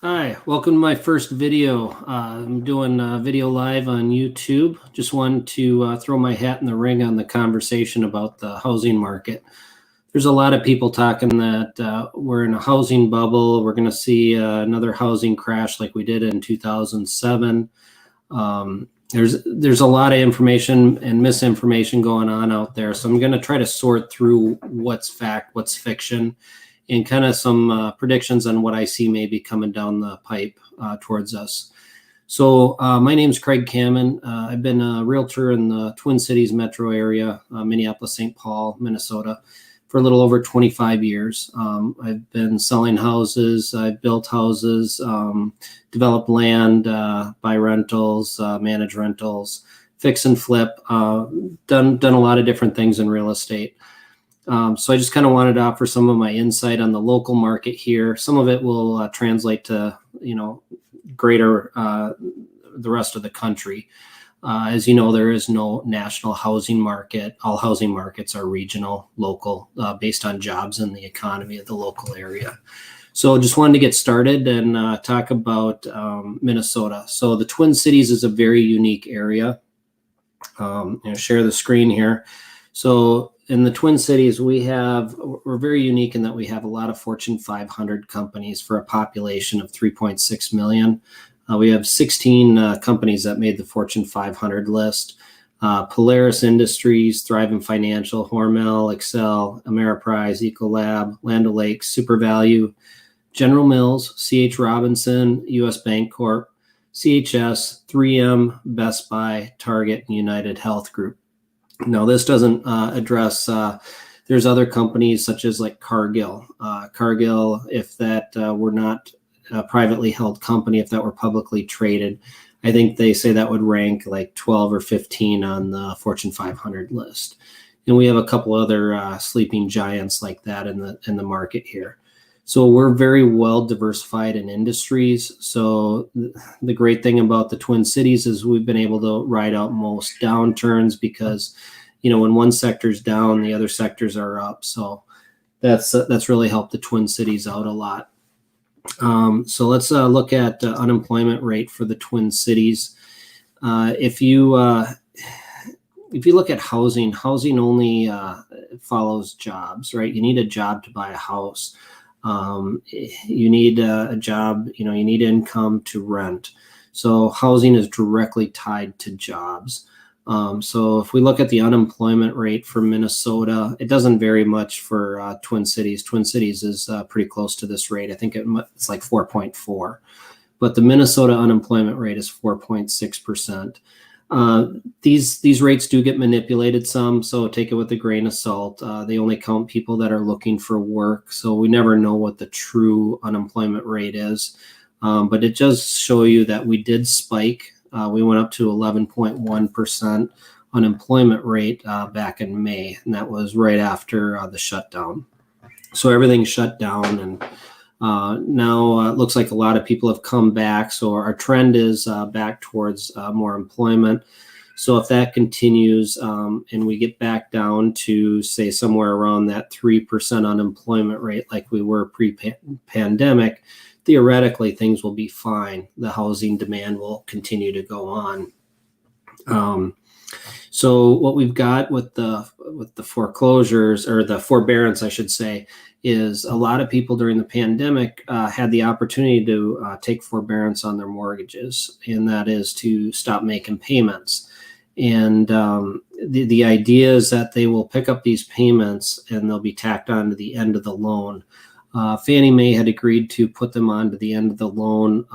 Hi, welcome to my first video. I'm doing a video live on YouTube. Just wanted to throw my hat in the ring on the conversation about the housing market. There's a lot of people talking that we're in a housing bubble. We're going to see another housing crash like we did in 2007. There's a lot of information and misinformation going on out there. So I'm going to try to sort through what's fact, what's fiction, and kind of some predictions on what I see maybe coming down the pipe towards us. So my name's Craig Kamen. I've been a realtor in the Twin Cities metro area, Minneapolis, St. Paul, Minnesota, for a little over 25 years. I've been selling houses, I've built houses, developed land, buy rentals, manage rentals, fix and flip, done a lot of different things in real estate. So I just kind of wanted to offer some of my insight on the local market here. Some of it will translate to, greater, the rest of the country. As you know, there is no national housing market. All housing markets are regional, local, based on jobs and the economy of the local area. So just wanted to get started and talk about Minnesota. So the Twin Cities is a very unique area. Share the screen here. So in the Twin Cities, we're very unique in that we have a lot of Fortune 500 companies for a population of 3.6 million. We have 16 companies that made the Fortune 500 list. Polaris Industries, Thrivent Financial, Hormel, Excel, Ameriprise, Ecolab, Land O'Lakes, SuperValue, General Mills, C.H. Robinson, U.S. Bancorp, CHS, 3M, Best Buy, Target, and United Health Group. Now, this doesn't address, there's other companies such as like Cargill. Cargill, if that were not a privately held company, if that were publicly traded, I think they say that would rank like 12 or 15 on the Fortune 500 list. And we have a couple other sleeping giants like that in the market here. So we're very well diversified in industries. So the great thing about the Twin Cities is we've been able to ride out most downturns because, when one sector's down, the other sectors are up. So that's really helped the Twin Cities out a lot. So let's look at unemployment rate for the Twin Cities. If you look at housing only follows jobs, right? You need a job to buy a house. You need a job, you need income to rent. So housing is directly tied to jobs. So if we look at the unemployment rate for Minnesota, it doesn't vary much for Twin Cities. Twin Cities is pretty close to this rate. I think it's like 4.4, but the Minnesota unemployment rate is 4.6%. These rates do get manipulated some, so take it with a grain of salt. They only count people that are looking for work, so we never know what the true unemployment rate is. But it does show you that we did spike. We went up to 11.1% unemployment rate back in May, and that was right after the shutdown. So everything shut down, and now it looks like a lot of people have come back. So our trend is back towards more employment. So if that continues and we get back down to, say, somewhere around that 3% unemployment rate like we were pre-pandemic, theoretically things will be fine. The housing demand will continue to go on. So what we've got with the foreclosures, or the forbearance, I should say, is a lot of people during the pandemic had the opportunity to take forbearance on their mortgages, and that is to stop making payments. And the idea is that they will pick up these payments and they'll be tacked on to the end of the loan. Fannie Mae had agreed to put them on to the end of the loan,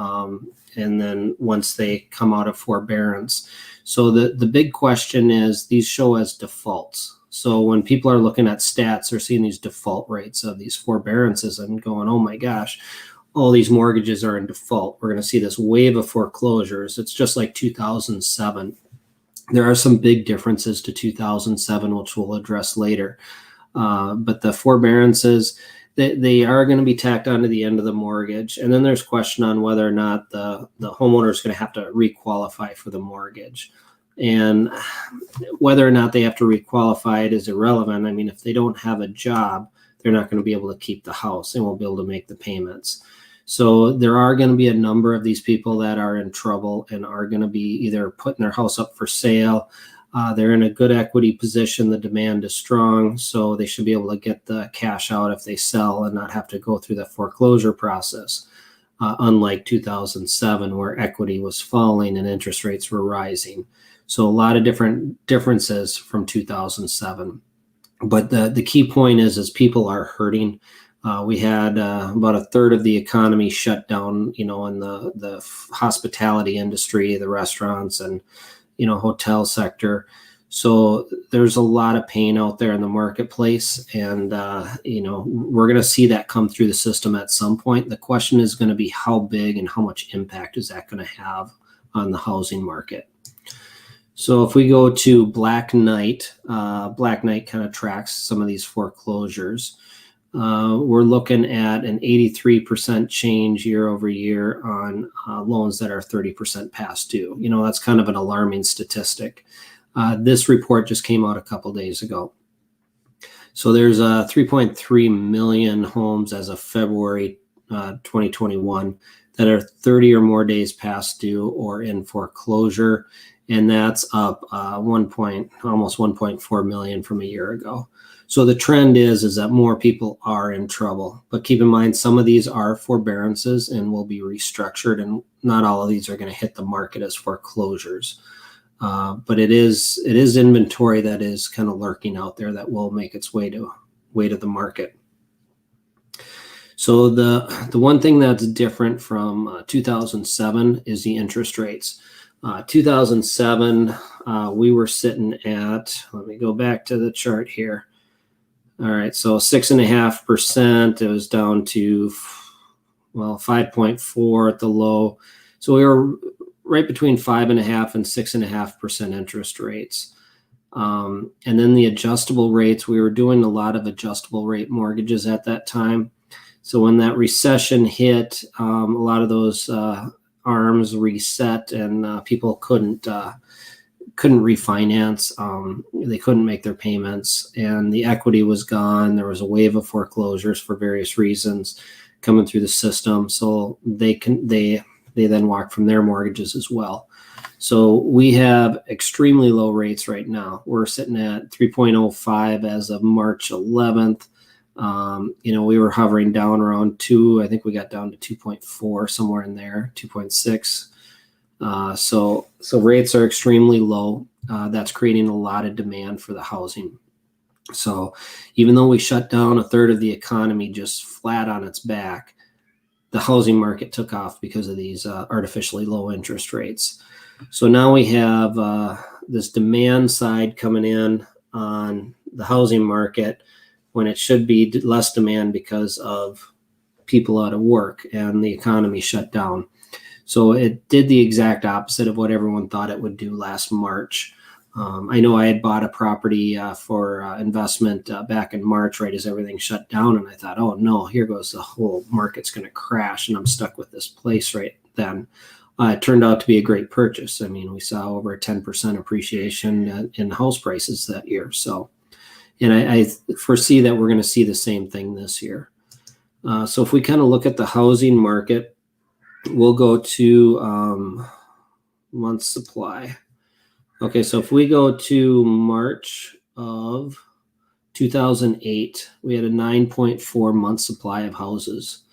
and then once they come out of forbearance. So the big question is, these show as defaults. So when people are looking at stats, they're seeing these default rates of these forbearances and going, oh my gosh, all these mortgages are in default. We're going to see this wave of foreclosures. It's just like 2007. There are some big differences to 2007, which we'll address later. But the forbearances, they are going to be tacked onto the end of the mortgage. And then there's question on whether or not the homeowner is going to have to requalify for the mortgage. And whether or not they have to requalify it is irrelevant. I mean, if they don't have a job, they're not going to be able to keep the house. They won't be able to make the payments. So there are going to be a number of these people that are in trouble and are going to be either putting their house up for sale. They're in a good equity position. The demand is strong, so they should be able to get the cash out if they sell and not have to go through the foreclosure process. Unlike 2007, where equity was falling and interest rates were rising. So a lot of different differences from 2007. But the key point is people are hurting. We had about a third of the economy shut down, in the hospitality industry, the restaurants and, hotel sector. So there's a lot of pain out there in the marketplace. And, we're going to see that come through the system at some point. The question is going to be how big and how much impact is that going to have on the housing market. So if we go to Black Knight kind of tracks some of these foreclosures. We're looking at an 83% change year over year on loans that are 30% past due. That's kind of an alarming statistic. This report just came out a couple days ago. So there's 3.3 million homes as of February 2021 that are 30 or more days past due or in foreclosure. And that's up almost 1.4 million from a year ago. So the trend is that more people are in trouble. But keep in mind, some of these are forbearances and will be restructured, and not all of these are going to hit the market as foreclosures. But it is inventory that is kind of lurking out there that will make its way to the market. So the one thing that's different from 2007 is the interest rates. 2007, we were sitting at, let me go back to the chart here. All right, so 6.5%, it was down to, 5.4 at the low. So we were right between 5.5% and 6.5% interest rates. And then the adjustable rates, we were doing a lot of adjustable rate mortgages at that time. So when that recession hit, a lot of those arms reset and people couldn't refinance. They couldn't make their payments, and the equity was gone. There was a wave of foreclosures for various reasons coming through the system. So they then walked from their mortgages as well. So we have extremely low rates right now. We're sitting at 3.05 as of March 11th. We were hovering down around 2. I think we got down to 2.4, somewhere in there, 2.6. So rates are extremely low. That's creating a lot of demand for the housing. So even though we shut down a third of the economy just flat on its back, the housing market took off because of these artificially low interest rates. So now we have this demand side coming in on the housing market when it should be less demand because of people out of work and the economy shut down. So it did the exact opposite of what everyone thought it would do last March. I know I had bought a property for investment back in March, right as everything shut down. And I thought, oh no, here goes the whole market's going to crash and I'm stuck with this place right then. It turned out to be a great purchase. I mean, we saw over a 10% appreciation in house prices that year. So, and I foresee that we're going to see the same thing this year. So if we kind of look at the housing market, we'll go to month supply. Okay, so if we go to March of 2008, we had a 9.4 month supply of houses.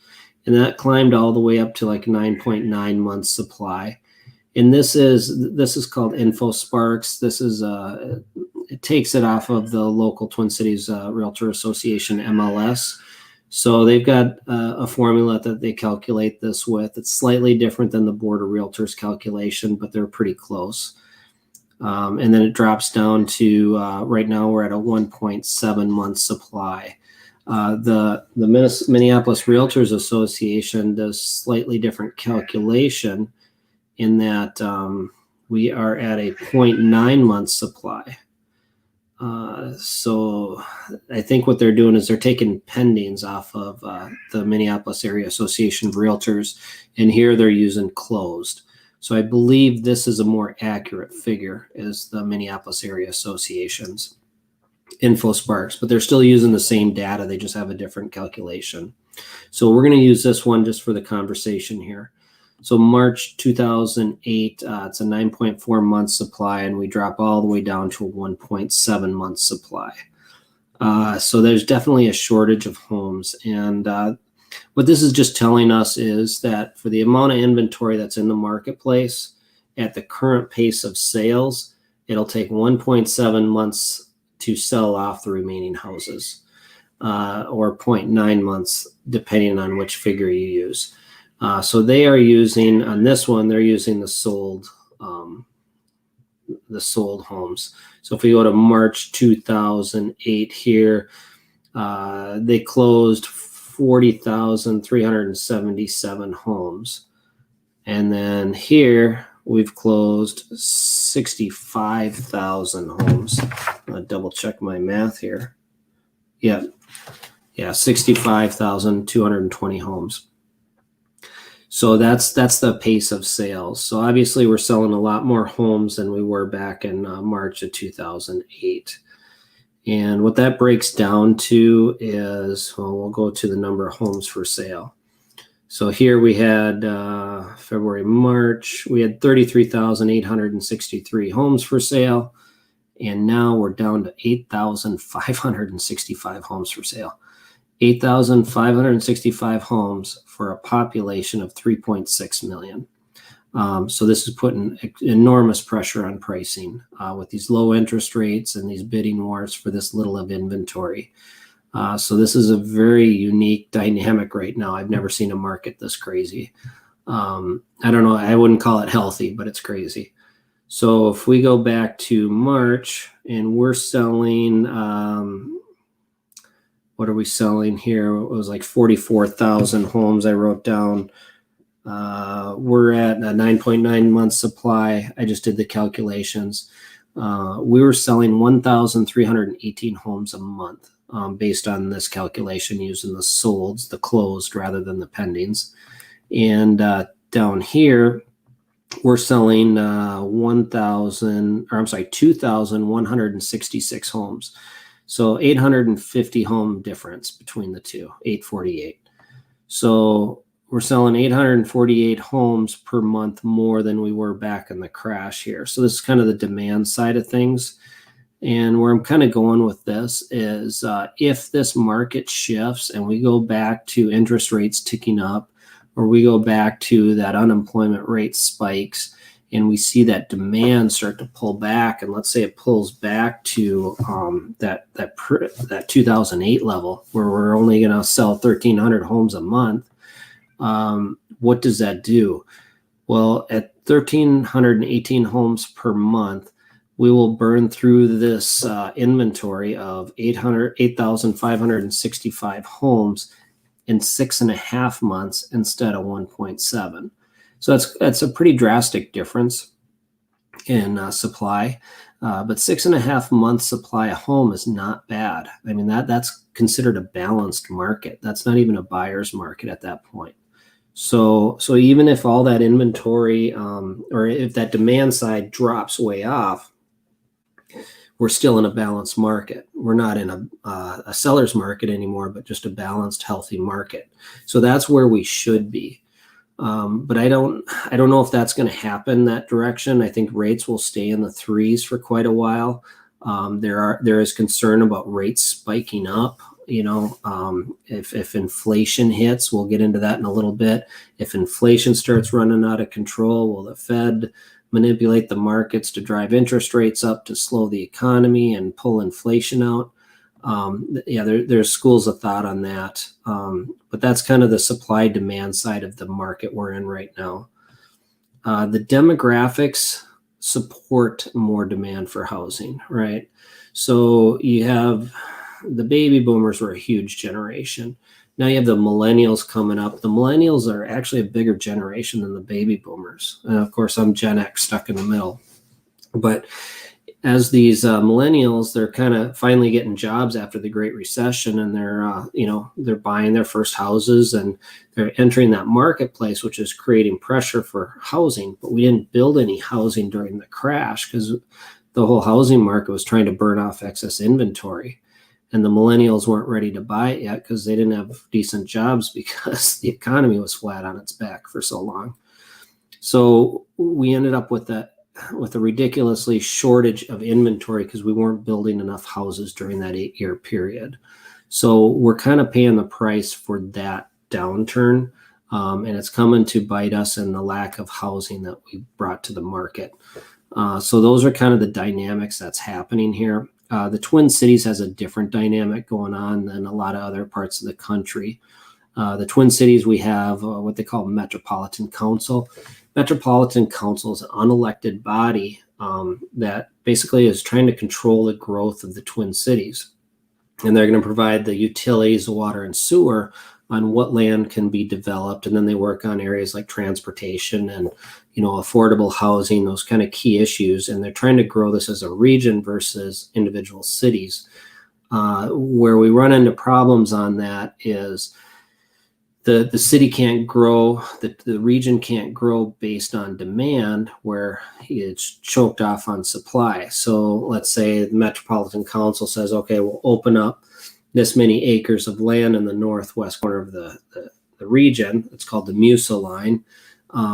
And that climbed all the way up to like 9.9 months supply. And this is called InfoSparks. This is it takes it off of the local Twin Cities Realtor Association MLS. So they've got a formula that they calculate this with. It's slightly different than the Board of Realtors calculation, but they're pretty close. And then it drops down to right now we're at a 1.7 month supply. The Minneapolis Realtors Association does slightly different calculation in that we are at a 0.9 month supply. So I think what they're doing is they're taking pendings off of the Minneapolis Area Association of Realtors, and here they're using closed. So I believe this is a more accurate figure as the Minneapolis Area Association's InfoSparks, but they're still using the same data. They just have a different calculation. So we're going to use this one just for the conversation here. So March 2008, it's a 9.4 month supply, and we drop all the way down to a 1.7 month supply. So there's definitely a shortage of homes. And what this is just telling us is that for the amount of inventory that's in the marketplace at the current pace of sales, it'll take 1.7 months to sell off the remaining houses, or 0.9 months, depending on which figure you use. So they are using, on this one, they're using the sold homes. So if we go to March 2008 here, they closed 40,377 homes. And then here we've closed 65,000 homes. I'll double check my math here. Yeah, 65,220 homes. So that's the pace of sales. So obviously we're selling a lot more homes than we were back in March of 2008. And what that breaks down to is, well, we'll go to the number of homes for sale. So here we had February, March, we had 33,863 homes for sale. And now we're down to 8,565 homes for sale. 8,565 homes for a population of 3.6 million. So this is putting enormous pressure on pricing with these low interest rates and these bidding wars for this little of inventory. So this is a very unique dynamic right now. I've never seen a market this crazy. I don't know, I wouldn't call it healthy, but it's crazy. So if we go back to March and we're selling, what are we selling here? It was like 44,000 homes I wrote down. We're at a 9.9 month supply. I just did the calculations. We were selling 1,318 homes a month based on this calculation using the solds, the closed rather than the pendings. And down here, we're selling 2,166 homes. So 850 home difference between the two, 848. So we're selling 848 homes per month more than we were back in the crash here. So this is kind of the demand side of things. And where I'm kind of going with this is if this market shifts and we go back to interest rates ticking up, or we go back to that unemployment rate spikes, and we see that demand start to pull back, and let's say it pulls back to that 2008 level where we're only going to sell 1,300 homes a month, what does that do? Well, at 1,318 homes per month, we will burn through this inventory of 8,565 homes in 6.5 months instead of 1.7. So that's a pretty drastic difference in supply. But 6.5 months supply a home is not bad. I mean, that's considered a balanced market. That's not even a buyer's market at that point. So even if all that inventory or if that demand side drops way off, we're still in a balanced market. We're not in a seller's market anymore, but just a balanced, healthy market. So that's where we should be. But I don't know if that's going to happen that direction. I think rates will stay in the threes for quite a while. There is concern about rates spiking up. If inflation hits, we'll get into that in a little bit. If inflation starts running out of control, will the Fed manipulate the markets to drive interest rates up to slow the economy and pull inflation out? There's schools of thought on that. But that's kind of the supply demand side of the market we're in right now. The demographics support more demand for housing, right? So you have the baby boomers were a huge generation. Now you have the millennials coming up. The millennials are actually a bigger generation than the baby boomers. And of course, I'm Gen X stuck in the middle. But as these millennials, they're kind of finally getting jobs after the Great Recession, and they're buying their first houses, and they're entering that marketplace, which is creating pressure for housing. But we didn't build any housing during the crash because the whole housing market was trying to burn off excess inventory. and the millennials weren't ready to buy it yet because they didn't have decent jobs because the economy was flat on its back for so long. So we ended up with a ridiculously shortage of inventory because we weren't building enough houses during that 8-year period. So we're kind of paying the price for that downturn, and it's coming to bite us in the lack of housing that we brought to the market. So those are kind of the dynamics that's happening here. The Twin Cities has a different dynamic going on than a lot of other parts of the country. The Twin Cities, we have what they call Metropolitan Council. Metropolitan Council is an unelected body that basically is trying to control the growth of the Twin Cities. And they're going to provide the utilities, the water and sewer on what land can be developed. And then they work on areas like transportation and, affordable housing, those kind of key issues. And they're trying to grow this as a region versus individual cities. Where we run into problems on that is the city can't grow, the region can't grow based on demand where it's choked off on supply. So let's say the Metropolitan Council says, okay, we'll open up this many acres of land in the northwest corner of the region. It's called the MUSA line,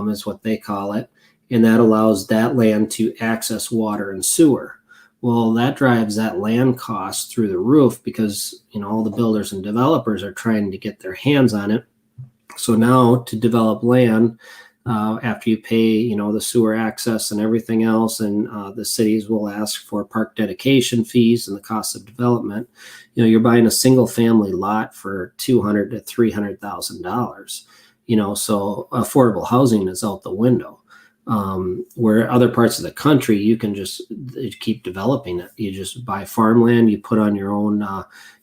is what they call it. And that allows that land to access water and sewer. Well, that drives that land cost through the roof because, all the builders and developers are trying to get their hands on it. So now to develop land, after you pay, the sewer access and everything else, and the cities will ask for park dedication fees and the cost of development, you're buying a single family lot for $200,000 to $300,000. So affordable housing is out the window. Where other parts of the country, you can just keep developing it. You just buy farmland, you put on your own,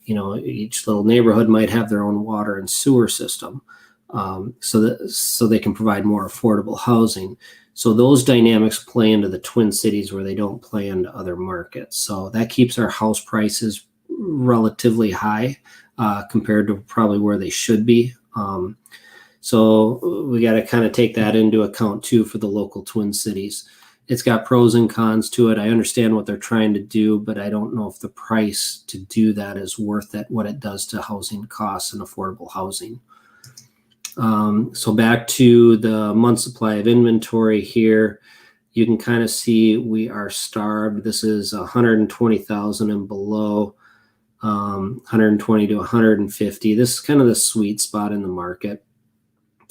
each little neighborhood might have their own water and sewer system. So they can provide more affordable housing. So those dynamics play into the Twin Cities where they don't play into other markets. So that keeps our house prices relatively high compared to probably where they should be. So we got to kind of take that into account too for the local Twin Cities. It's got pros and cons to it. I understand what they're trying to do, but I don't know if the price to do that is worth it, what it does to housing costs and affordable housing. So back to the month supply of inventory here, you can kind of see we are starved. This is 120,000 and below, 120 to 150. This is kind of the sweet spot in the market,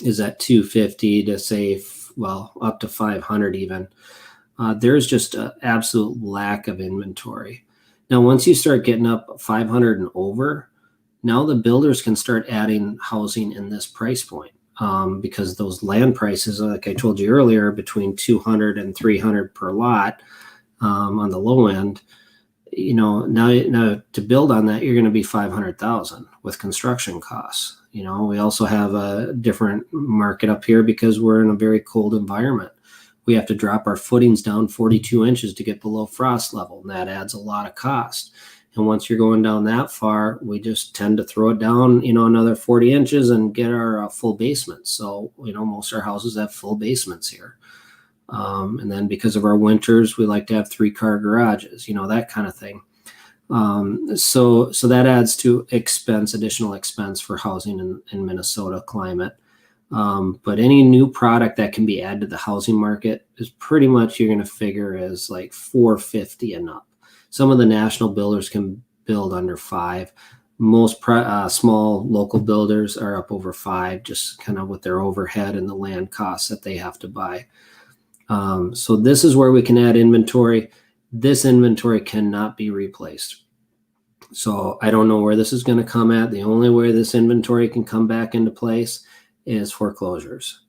is at 250 to say, up to 500 even. There's just an absolute lack of inventory. Now, once you start getting up 500 and over, now the builders can start adding housing in this price point because those land prices, like I told you earlier, are between 200 and 300 per lot on the low end. Now to build on that, you're going to be 500,000 with construction costs. We also have a different market up here because we're in a very cold environment. We have to drop our footings down 42 inches to get below frost level, and that adds a lot of cost. And once you're going down that far, we just tend to throw it down, another 40 inches and get our full basement. So, most of our houses have full basements here. And then because of our winters, we like to have 3-car garages, that kind of thing. So that adds to additional expense for housing in Minnesota climate. But any new product that can be added to the housing market is pretty much, you're going to figure is like 450 and up. Some of the national builders can build under 5. Most small local builders are up over 5, just kind of with their overhead and the land costs that they have to buy. So this is where we can add inventory. This inventory cannot be replaced. So I don't know where this is going to come at. The only way this inventory can come back into place is foreclosures.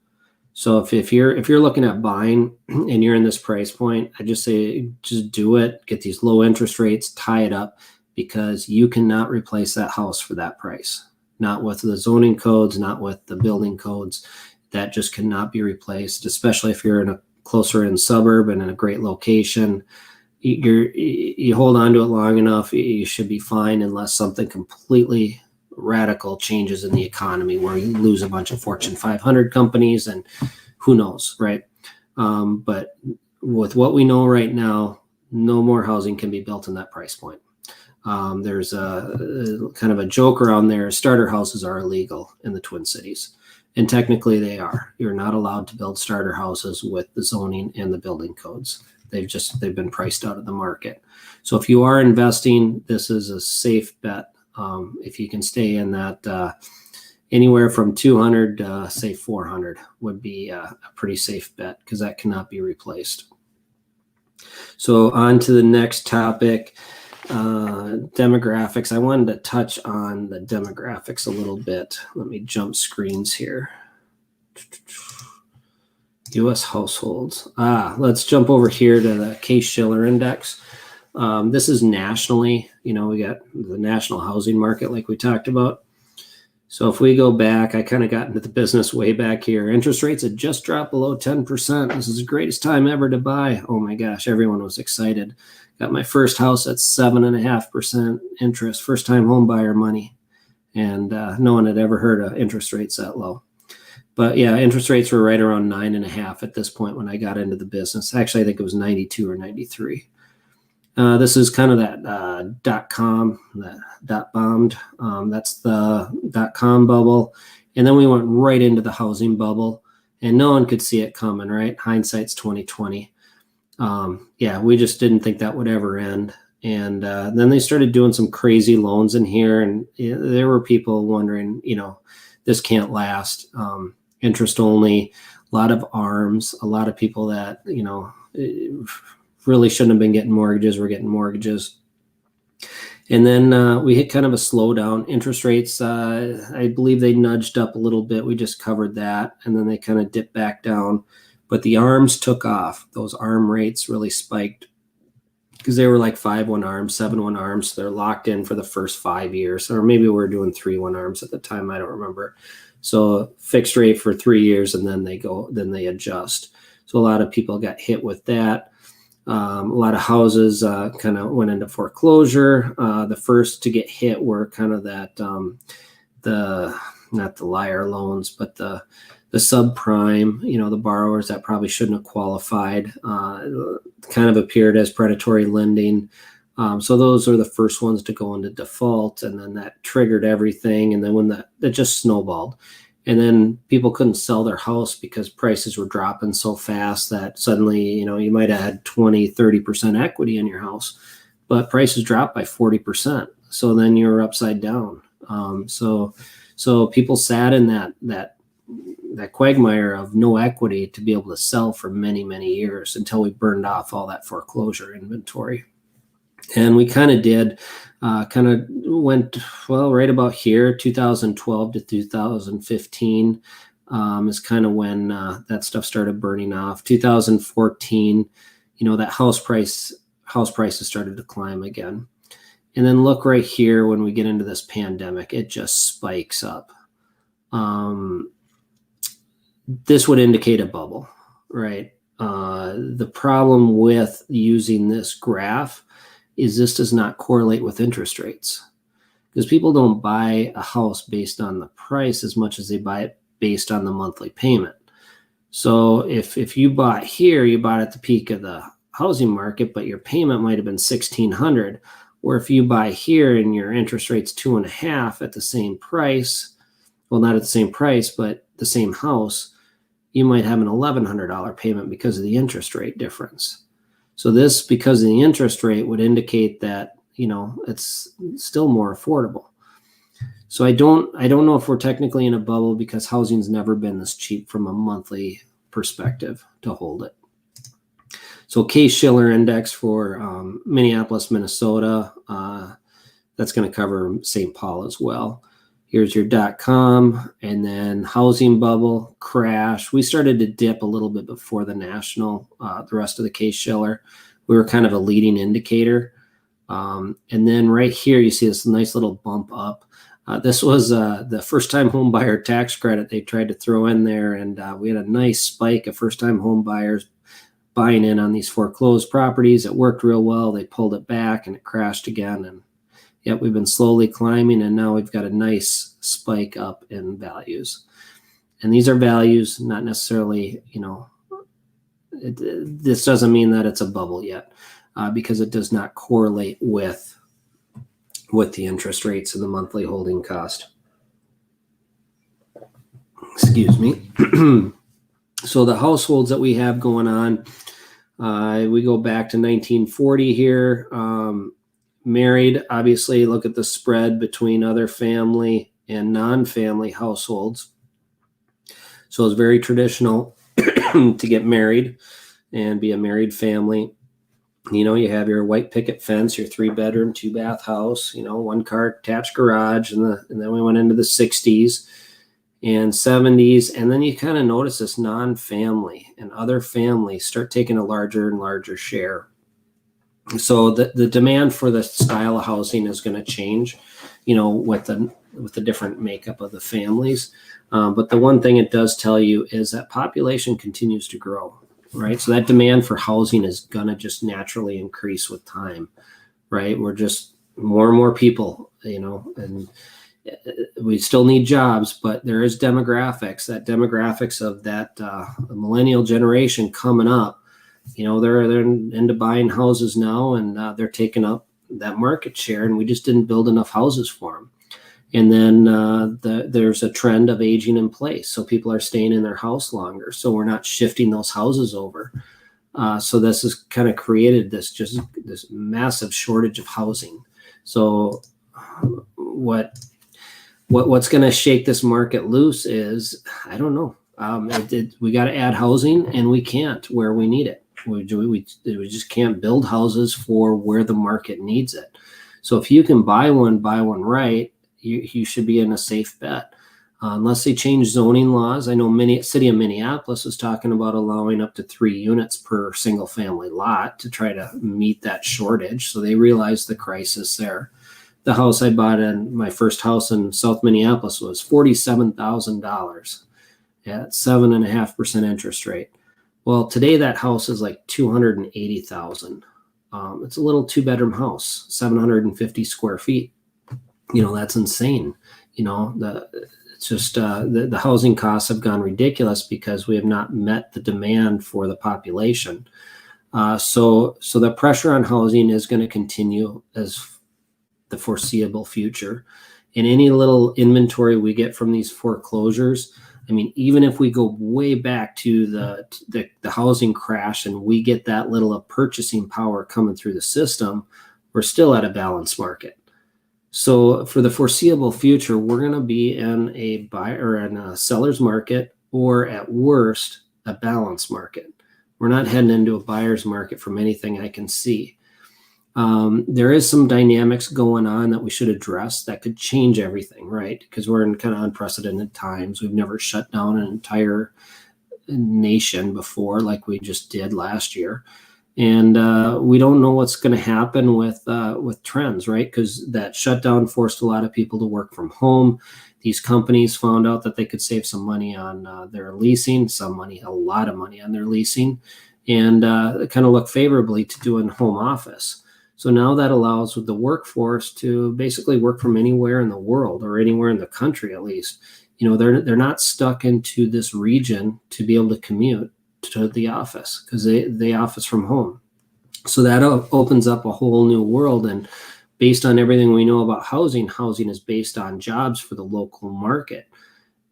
So if you're looking at buying and you're in this price point, I just say just do it. Get these low interest rates, tie it up, because you cannot replace that house for that price. Not with the zoning codes, not with the building codes. That just cannot be replaced, especially if you're in a closer in suburb and in a great location. You hold on to it long enough, you should be fine unless something completely radical changes in the economy where you lose a bunch of Fortune 500 companies and who knows, right? But with what we know right now, no more housing can be built in that price point. There's a kind of a joke around there. Starter houses are illegal in the Twin Cities. And technically they are. You're not allowed to build starter houses with the zoning and the building codes. They've been priced out of the market. So if you are investing, this is a safe bet. If you can stay in that anywhere from 200 say 400 would be a pretty safe bet, because that cannot be replaced. So on to the next topic, demographics. I wanted to touch on the demographics a little bit. Let me jump screens here. U.S. households. Let's jump over here to the Case-Shiller index. This is nationally. We got the national housing market like we talked about. So if we go back, I kind of got into the business way back here. Interest rates had just dropped below 10%. This is the greatest time ever to buy. Oh my gosh, everyone was excited. Got my first house at 7.5% interest, first time home buyer money. And no one had ever heard of interest rates that low. But yeah, interest rates were right around 9.5 at this point when I got into the business. Actually, I think it was 92 or 93. This is kind of that .com, that .bombed. That's the .com bubble. And then we went right into the housing bubble, and no one could see it coming, right? Hindsight's 2020. Yeah, we just didn't think that would ever end. And then they started doing some crazy loans in here, and there were people wondering, this can't last. Interest only, a lot of ARMs, a lot of people that, really shouldn't have been getting mortgages were getting mortgages. And then we hit kind of a slowdown. Interest rates, I believe they nudged up a little bit. We just covered that. And then they kind of dipped back down. But the ARMs took off. Those ARM rates really spiked because they were like 5-1 ARMs, 7-1 ARMs. So they're locked in for the first 5 years. Or maybe we were doing 3-1 ARMs at the time. I don't remember. So fixed rate for 3 years, and then they adjust. So a lot of people got hit with that. A lot of houses kind of went into foreclosure. The first to get hit were kind of that, not the liar loans, but the subprime, the borrowers that probably shouldn't have qualified, kind of appeared as predatory lending. So those are the first ones to go into default, and then that triggered everything. And then when that just snowballed. And then people couldn't sell their house because prices were dropping so fast that suddenly, you might have had 20, 30% equity in your house, but prices dropped by 40%. So then you're upside down. So people sat in that quagmire of no equity to be able to sell for many, many years until we burned off all that foreclosure inventory. And we kind of went, right about here, 2012 to 2015 is kind of when that stuff started burning off. 2014, that house prices started to climb again. And then look right here, when we get into this pandemic, it just spikes up. This would indicate a bubble, right? The problem with using this graph is this does not correlate with interest rates, because people don't buy a house based on the price as much as they buy it based on the monthly payment. So if you bought here, you bought at the peak of the housing market, but your payment might have been $1,600. Or if you buy here and your interest rate's 2.5 at the same price, well, not at the same price, but the same house, you might have an $1,100 payment because of the interest rate difference. So this, because of the interest rate, would indicate that, it's still more affordable. So I don't know if we're technically in a bubble, because housing's never been this cheap from a monthly perspective to hold it. So Case-Shiller index for Minneapolis, Minnesota, that's going to cover St. Paul as well. Here's your .com, and then housing bubble, crash. We started to dip a little bit before the national, the rest of the Case-Shiller. We were kind of a leading indicator. And then right here, you see this nice little bump up. This was the first-time home buyer tax credit they tried to throw in there, and we had a nice spike of first-time home buyers buying in on these foreclosed properties. It worked real well. They pulled it back, and it crashed again. And yet we've been slowly climbing, and now we've got a nice spike up in values. And these are values, not necessarily, this doesn't mean that it's a bubble yet, because it does not correlate with with the interest rates and the monthly holding cost. Excuse me. So the households that we have going on, we go back to 1940 here. Married, obviously, look at the spread between other family and non-family households. So it's very traditional to get married and be a married family. You know, you have your white picket fence, your 3-bedroom, 2-bath house, you know, 1-car attached garage. And then we went into the 60s and 70s. And then you kind of notice this non-family and other families start taking a larger and larger share. So the demand for the style of housing is going to change, you know, with the different makeup of the families. But the one thing it does tell you is that population continues to grow, right? So that demand for housing is going to just naturally increase with time, right? We're just more and more people, you know, and we still need jobs, but there is demographics of that millennial generation coming up. You know, they're into buying houses now, and they're taking up that market share, and we just didn't build enough houses for them. And then there's a trend of aging in place. So people are staying in their house longer. So we're not shifting those houses over. So this has kind of created this massive shortage of housing. So what's going to shake this market loose is, I don't know. We got to add housing, and we can't where we need it. We just can't build houses for where the market needs it. So if you can buy one right, you should be in a safe bet. Unless they change zoning laws. I know city of Minneapolis is talking about allowing up to 3 units per single family lot to try to meet that shortage. So they realize the crisis there. The house I bought in my first house in South Minneapolis was $47,000 at 7.5% interest rate. Well, today that house is like $280,000. It's a little 2-bedroom house, 750 square feet. You know, that's insane. You know, it's just the housing costs have gone ridiculous because we have not met the demand for the population. So the pressure on housing is going to continue as the foreseeable future. And any little inventory we get from these foreclosures, I mean, even if we go way back to the housing crash and we get that little of purchasing power coming through the system, we're still at a balanced market. So for the foreseeable future, we're going to be in a buyer and a seller's market, or at worst, a balanced market. We're not heading into a buyer's market from anything I can see. There is some dynamics going on that we should address that could change everything, right? Because we're in kind of unprecedented times. We've never shut down an entire nation before like we just did last year. And we don't know what's going to happen with trends, right? Because that shutdown forced a lot of people to work from home. These companies found out that they could save some money on their leasing, a lot of money on their leasing, and kind of look favorably to doing home office. So now that allows the workforce to basically work from anywhere in the world, or anywhere in the country at least. You know, they're not stuck into this region to be able to commute to the office because they office from home. So that opens up a whole new world. And based on everything we know about housing is based on jobs for the local market.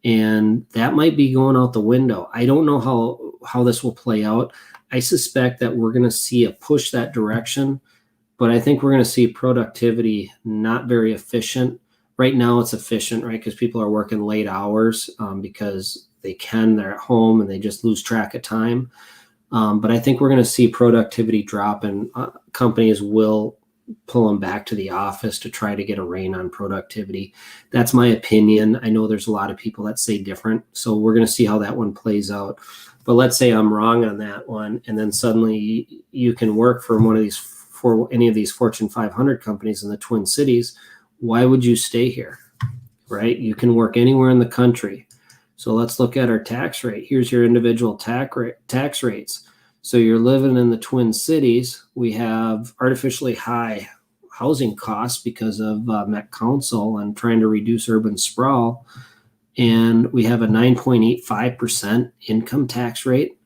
And that might be going out the window. I don't know how this will play out. I suspect that we're going to see a push that direction, but I think we're going to see productivity not very efficient. Right now it's efficient, right? Because people are working late hours because they're at home and they just lose track of time. But I think we're going to see productivity drop, and companies will pull them back to the office to try to get a rein on productivity. That's my opinion. I know there's a lot of people that say different. So we're going to see how that one plays out. But let's say I'm wrong on that one, and then suddenly you can work for any of these Fortune 500 companies in the Twin Cities. Why would you stay here, right? You can work anywhere in the country. So let's look at our tax rate. Here's your individual tax rates. So you're living in the Twin Cities. We have artificially high housing costs because of Met Council and trying to reduce urban sprawl. And we have a 9.85% income tax rate.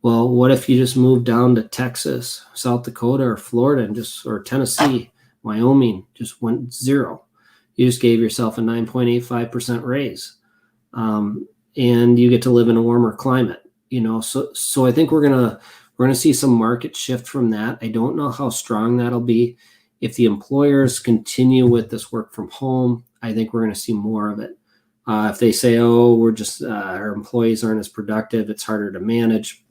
Well, what if you just moved down to Texas, South Dakota, or Florida, or Tennessee? Wyoming just went zero. You just gave yourself a 9.85% raise. And you get to live in a warmer climate, so I think we're gonna see some market shift from that. I don't know how strong that'll be. If the employers continue with this work from home, I think we're gonna see more of it. If they say, oh, we're just our employees aren't as productive, it's harder to manage,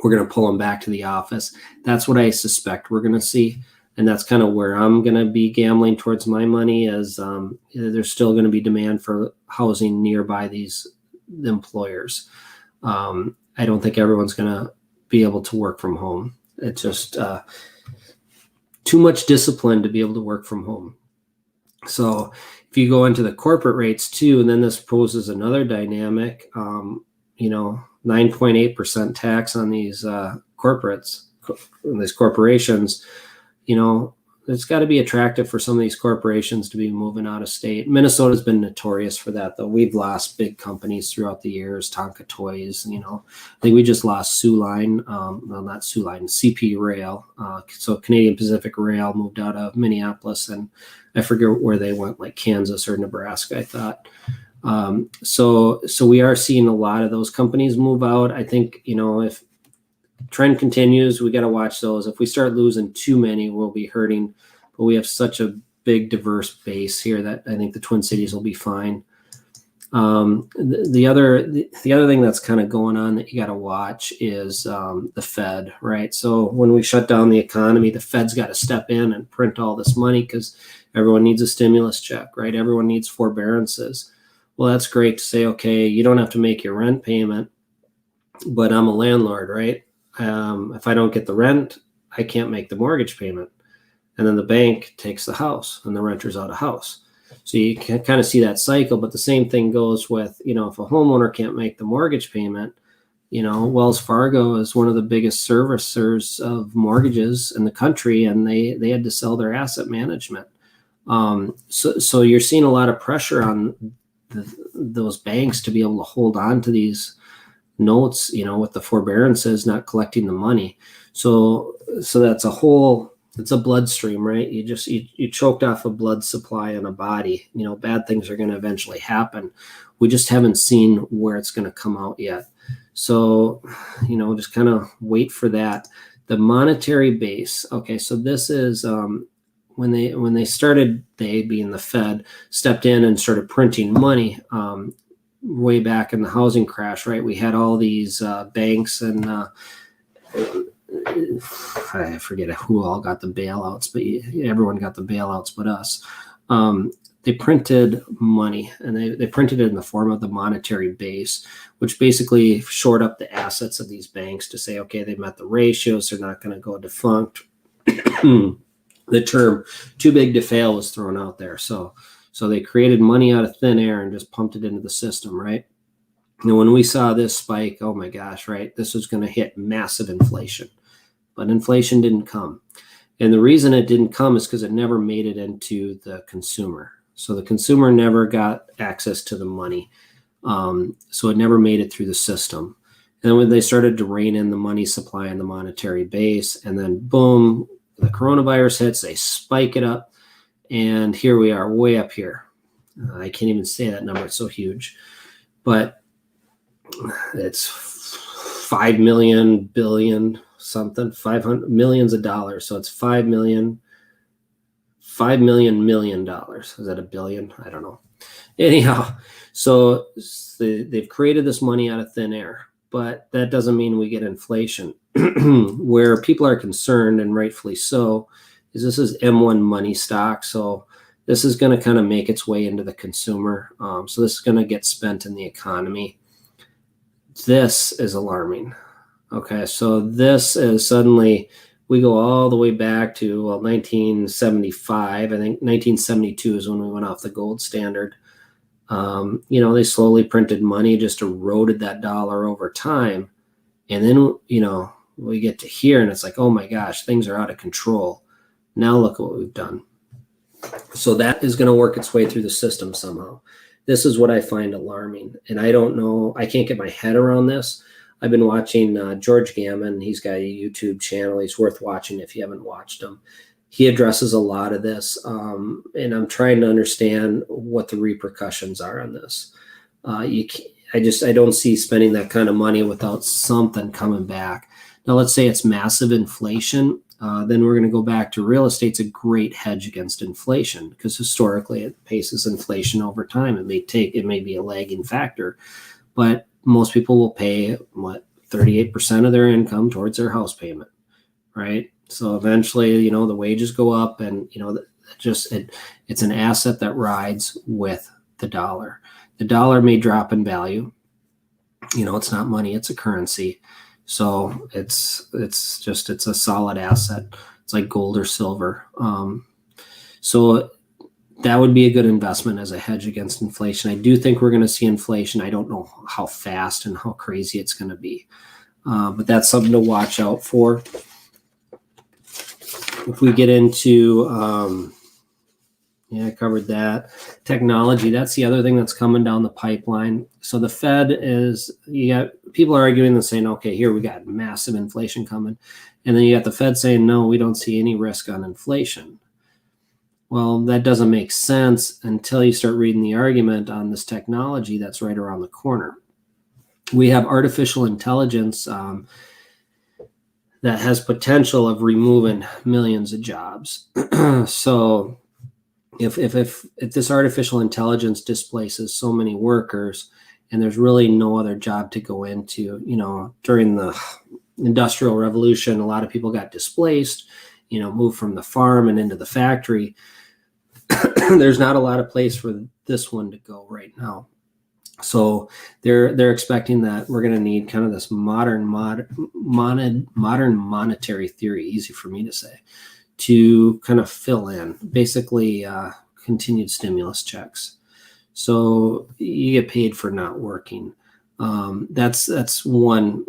we're gonna pull them back to the office. That's what I suspect we're gonna see. And that's kind of where I'm going to be gambling towards my money, as there's still going to be demand for housing nearby these employers. I don't think everyone's going to be able to work from home. It's just too much discipline to be able to work from home. So if you go into the corporate rates too, and then this poses another dynamic, 9.8% tax on these corporations, it's got to be attractive for some of these corporations to be moving out of state. Minnesota's been notorious for that, though. We've lost big companies throughout the years, Tonka Toys, I think we just lost Sioux Line, not Sioux Line, CP Rail. So Canadian Pacific Rail moved out of Minneapolis, and I forget where they went, like Kansas or Nebraska, I thought. So we are seeing a lot of those companies move out. I think, if trend continues, we got to watch those. If we start losing too many, we'll be hurting. But we have such a big, diverse base here that I think the Twin Cities will be fine. The other thing that's kind of going on that you got to watch is the Fed, right? So when we shut down the economy, the Fed's got to step in and print all this money because everyone needs a stimulus check, right? Everyone needs forbearances. Well, that's great to say, okay, you don't have to make your rent payment, but I'm a landlord, right? If I don't get the rent, I can't make the mortgage payment. And then the bank takes the house and the renter's out of house. So you can kind of see that cycle, but the same thing goes with, if a homeowner can't make the mortgage payment, Wells Fargo is one of the biggest servicers of mortgages in the country, and they had to sell their asset management. So you're seeing a lot of pressure on those banks to be able to hold on to these notes, with the forbearances, not collecting the money. So that's it's a bloodstream, right? You choked off a blood supply in a body. Bad things are going to eventually happen. We just haven't seen where it's going to come out yet. So, just kind of wait for that. The monetary base. Okay, so this is when they started, they being the Fed, stepped in and started printing money. Way back in the housing crash, right? We had all these banks and I forget who all got the bailouts, but everyone got the bailouts but us. They printed money, and they printed it in the form of the monetary base, which basically shored up the assets of these banks to say, okay, they met the ratios, they're not going to go defunct. The term too big to fail was thrown out there. So they created money out of thin air and just pumped it into the system, right? And when we saw this spike, oh my gosh, right? This was going to hit massive inflation. But inflation didn't come. And the reason it didn't come is because it never made it into the consumer. So the consumer never got access to the money. So it never made it through the system. And when they started to rein in the money supply and the monetary base, and then boom, the coronavirus hits, they spike it up. And here we are, way up here. I can't even say that number, it's so huge. But it's 5 million, billion, something, 500 millions of dollars. So it's $5 million million dollars. Is that a billion? I don't know. Anyhow, so they've created this money out of thin air, but that doesn't mean we get inflation. Where people are concerned, and rightfully so, is this is M1 money stock. So this is going to kind of make its way into the consumer. So this is going to get spent in the economy. This is alarming. Okay, so this is suddenly, we go all the way back to 1975. I think 1972 is when we went off the gold standard. They slowly printed money, just eroded that dollar over time. And then, we get to here and it's like, oh my gosh, things are out of control. Now look at what we've done. So that is going to work its way through the system somehow. This is what I find alarming. And I don't know, I can't get my head around this. I've been watching George Gammon. He's got a YouTube channel. He's worth watching if you haven't watched him. he addresses a lot of this, and I'm trying to understand what the repercussions are on this. I don't see spending that kind of money without something coming back. Now, let's say it's massive inflation. Then we're going to go back to real estate's a great hedge against inflation because historically it paces inflation over time. It may be a lagging factor, but most people will pay 38% of their income towards their house payment, right? So eventually, the wages go up, and it's an asset that rides with the dollar. The dollar may drop in value. It's not money; it's a currency. So it's a solid asset. It's like gold or silver. So that would be a good investment as a hedge against inflation. I do think we're going to see inflation. I don't know how fast and how crazy it's going to be, but that's something to watch out for. If we get into, I covered that. Technology, that's the other thing that's coming down the pipeline. So the Fed people are arguing and saying, okay, here we got massive inflation coming. And then you got the Fed saying, no, we don't see any risk on inflation. Well, that doesn't make sense until you start reading the argument on this technology that's right around the corner. We have artificial intelligence that has potential of removing millions of jobs. So if this artificial intelligence displaces so many workers and there's really no other job to go into, during the Industrial Revolution, a lot of people got displaced, moved from the farm and into the factory. There's not a lot of place for this one to go right now. So they're expecting that we're going to need kind of this modern monetary theory, easy for me to say, to kind of fill in, basically continued stimulus checks. So you get paid for not working. That's one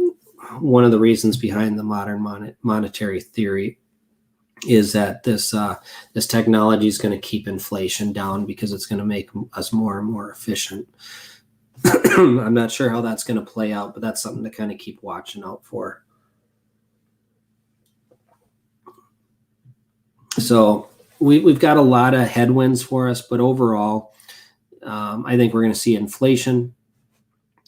of the reasons behind the modern monetary theory is that this technology is going to keep inflation down because it's going to make us more and more efficient. I'm not sure how that's going to play out, but that's something to kind of keep watching out for. So we've got a lot of headwinds for us, but overall, I think we're going to see inflation.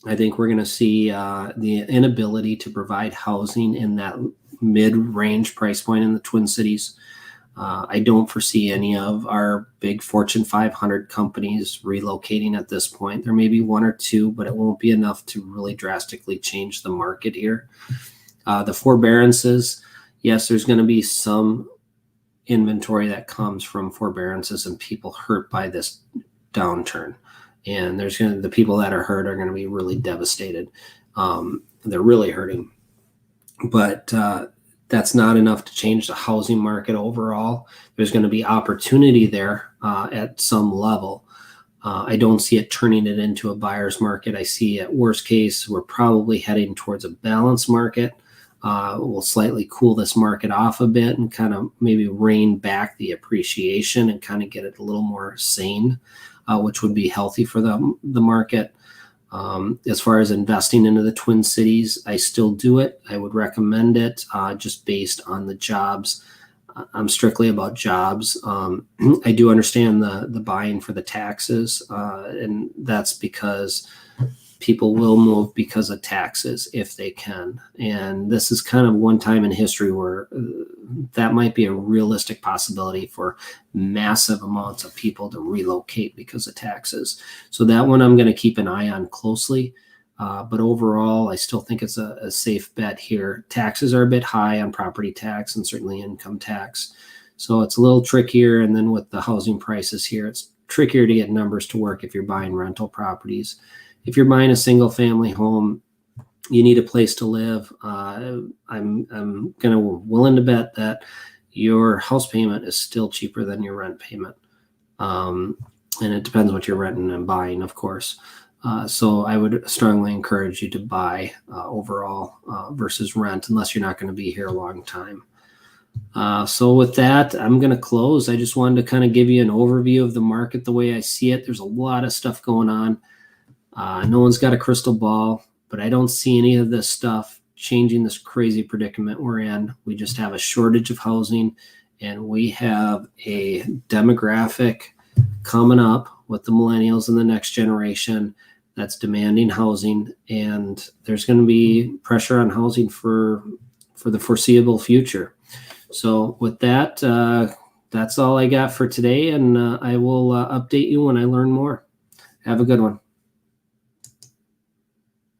I think we're going to see the inability to provide housing in that mid-range price point in the Twin Cities. I don't foresee any of our big Fortune 500 companies relocating at this point. There may be one or two, but it won't be enough to really drastically change the market here. The forbearances, yes, there's going to be some inventory that comes from forbearances and people hurt by this downturn. And the people that are hurt are going to be really devastated. They're really hurting. But that's not enough to change the housing market overall. There's going to be opportunity there at some level. I don't see it turning it into a buyer's market. I see at worst case, we're probably heading towards a balanced market. We'll slightly cool this market off a bit and kind of maybe rein back the appreciation and kind of get it a little more sane, which would be healthy for the market. As far as investing into the Twin Cities, I still do it. I would recommend it just based on the jobs. I'm strictly about jobs. I do understand the buying for the taxes, and that's because people will move because of taxes if they can. And this is kind of one time in history where that might be a realistic possibility for massive amounts of people to relocate because of taxes. So that one I'm going to keep an eye on closely. But overall, I still think it's a safe bet here. Taxes are a bit high on property tax and certainly income tax. So it's a little trickier. And then with the housing prices here, it's trickier to get numbers to work if you're buying rental properties. If you're buying a single family home, you need a place to live. I'm willing to bet that your house payment is still cheaper than your rent payment. And it depends what you're renting and buying, of course. So I would strongly encourage you to buy overall versus rent, unless you're not going to be here a long time. So with that, I'm going to close. I just wanted to kind of give you an overview of the market the way I see it. There's a lot of stuff going on. No one's got a crystal ball, but I don't see any of this stuff changing this crazy predicament we're in. We just have a shortage of housing, And we have a demographic coming up with the millennials and the next generation that's demanding housing, and there's going to be pressure on housing for the foreseeable future. So with that, that's all I got for today, and I will update you when I learn more. Have a good one.